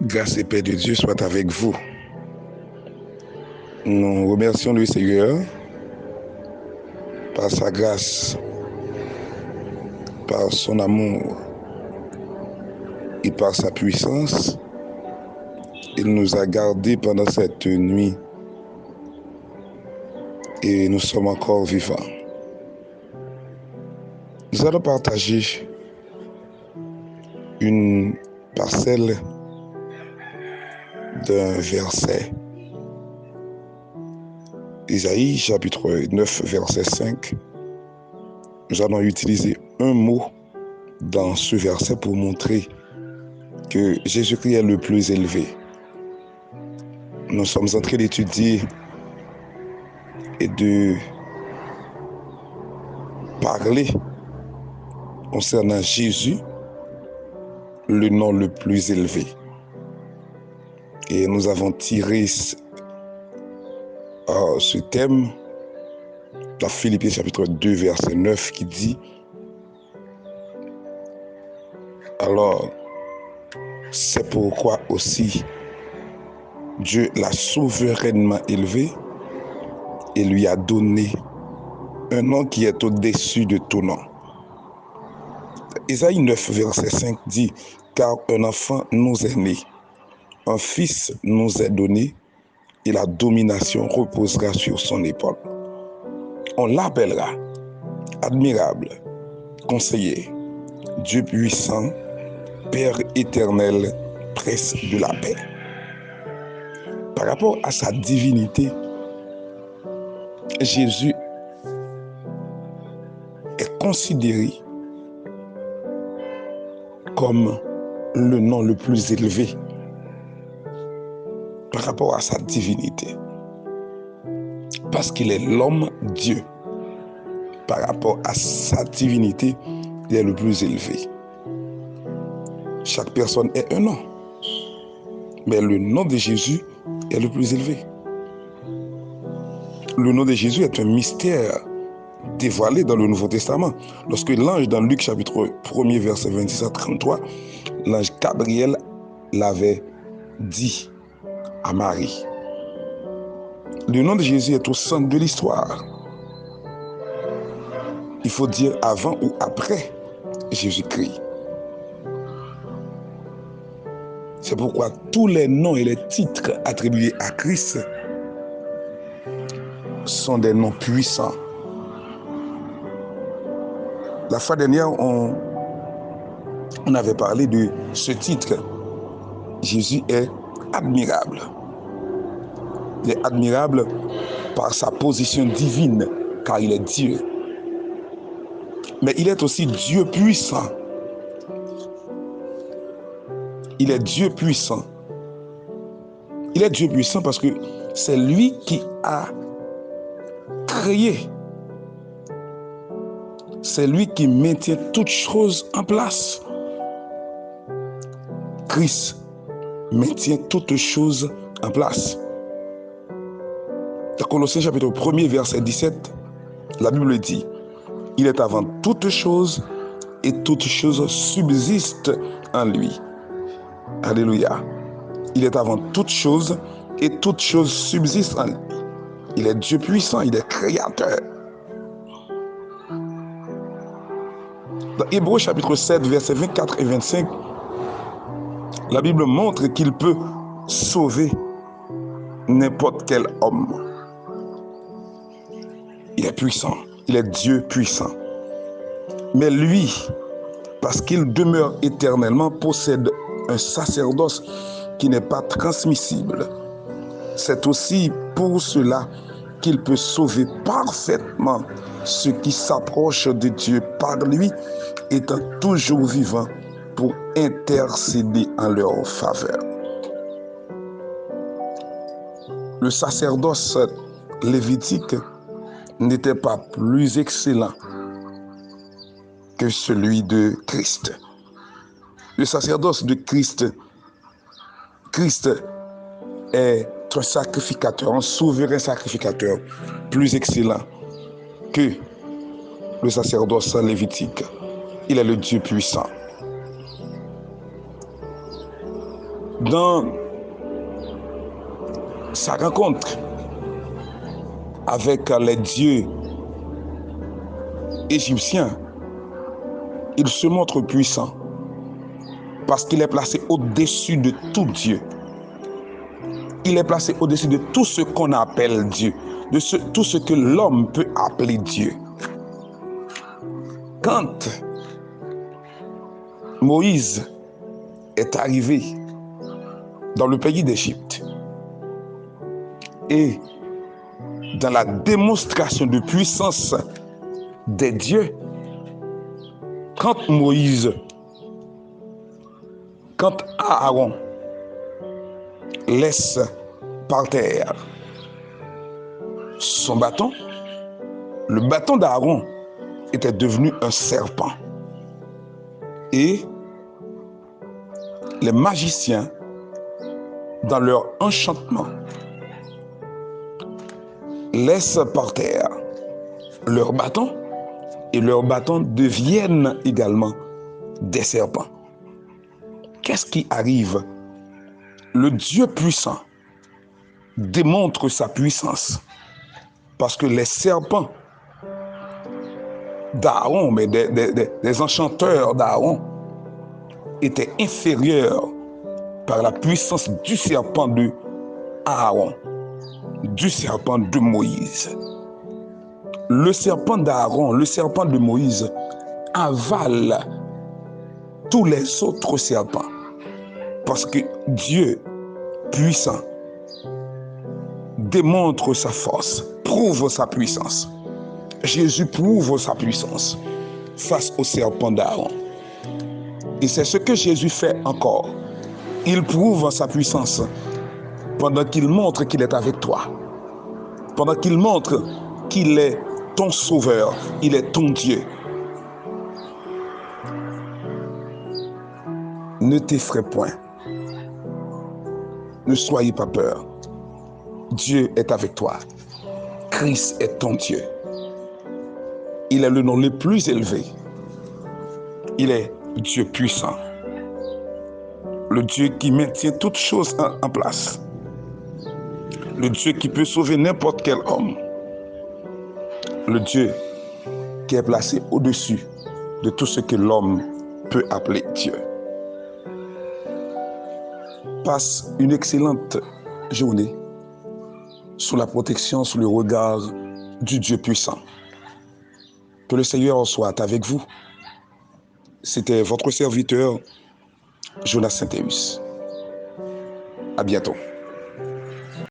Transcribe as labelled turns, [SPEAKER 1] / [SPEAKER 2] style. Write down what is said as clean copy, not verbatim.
[SPEAKER 1] Grâce et paix de Dieu soit avec vous. Nous remercions le Seigneur par sa grâce, par son amour et par sa puissance. Il nous a gardés pendant cette nuit et nous sommes encore vivants. Nous allons partager une parcelle d'un verset. Isaïe chapitre 9 verset 5. Nous allons utiliser un mot dans ce verset pour montrer que Jésus-Christ est le plus élevé. Nous sommes en train d'étudier et de parler concernant Jésus, le nom le plus élevé. Et nous avons tiré ce thème dans Philippiens chapitre 2 verset 9 qui dit: alors c'est pourquoi aussi Dieu l'a souverainement élevé et lui a donné un nom qui est au-dessus de tout nom. Isaïe 9 verset 5 dit: car un enfant nous est né, un fils nous est donné et la domination reposera sur son épaule. On l'appellera admirable, conseiller, Dieu puissant, Père éternel, prince de la paix. Par rapport à sa divinité, Jésus est considéré comme le nom le plus élevé par rapport à sa divinité. Parce qu'il est l'homme Dieu. Par rapport à sa divinité, il est le plus élevé. Chaque personne est un nom. Mais le nom de Jésus est le plus élevé. Le nom de Jésus est un mystère dévoilé dans le Nouveau Testament. Lorsque l'ange, dans Luc chapitre 1er, verset 26 à 33, l'ange Gabriel l'avait dit à Marie. Le nom de Jésus est au centre de l'histoire. Il faut dire avant ou après Jésus-Christ. C'est pourquoi tous les noms et les titres attribués à Christ sont des noms puissants. La fois dernière, on avait parlé de ce titre. Jésus est admirable. Il est admirable par sa position divine, car il est Dieu. Mais il est aussi Dieu puissant. Il est Dieu puissant. Il est Dieu puissant parce que c'est lui qui a créé. C'est lui qui maintient toutes choses en place. Christ maintient toutes choses en place. Dans Colossiens chapitre 1er verset 17, la Bible dit: il est avant toutes choses et toutes choses subsistent en lui. Alléluia. Il est avant toutes choses et toutes choses subsistent en lui. Il est Dieu puissant, il est créateur. Dans Hébreux chapitre 7, versets 24 et 25, la Bible montre qu'il peut sauver n'importe quel homme. Il est puissant, il est Dieu puissant. Mais lui, parce qu'il demeure éternellement, possède un sacerdoce qui n'est pas transmissible. C'est aussi pour cela qu'il peut sauver parfaitement ceux qui s'approchent de Dieu par lui, étant toujours vivant pour intercéder en leur faveur. Le sacerdoce lévitique n'était pas plus excellent que celui de Christ. Le sacerdoce de Christ est un sacrificateur, un souverain sacrificateur plus excellent que le sacerdoce lévitique. Il est le Dieu puissant. dans sa rencontre avec les dieux égyptiens, il se montre puissant parce qu'il est placé au-dessus de tout Dieu. Il est placé au-dessus de tout ce qu'on appelle Dieu, de tout ce que l'homme peut appeler Dieu. Quand Moïse est arrivé dans le pays d'Égypte et dans la démonstration de puissance des dieux, quand Aaron laisse par terre son bâton, le bâton d'Aaron était devenu un serpent. Et les magiciens, dans leur enchantement, laissent par terre leur bâton et leurs bâtons deviennent également des serpents. Qu'est-ce qui arrive? Le Dieu puissant démontre sa puissance parce que les serpents d'Aaron, mais des enchanteurs d'Aaron, étaient inférieurs par la puissance du serpent de Aaron, du serpent de Moïse. Le serpent d'Aaron, le serpent de Moïse avale tous les autres serpents parce que Dieu puissant démontre sa force, prouve sa puissance. Jésus prouve sa puissance face au serpent d'Aaron. Et c'est ce que Jésus fait encore. Il prouve sa puissance pendant qu'il montre qu'il est avec toi. Pendant qu'il montre qu'il est ton sauveur, il est ton Dieu. Ne t'effraie point. Ne soyez pas peur. Dieu est avec toi. Christ est ton Dieu. Il est le nom le plus élevé. Il est Dieu puissant. Le Dieu qui maintient toutes choses en place. Le Dieu qui peut sauver n'importe quel homme. Le Dieu qui est placé au-dessus de tout ce que l'homme peut appeler Dieu. Passe une excellente journée sous la protection, sous le regard du Dieu puissant. Que le Seigneur soit avec vous. C'était votre serviteur, Jonas Saint-Théus. À bientôt.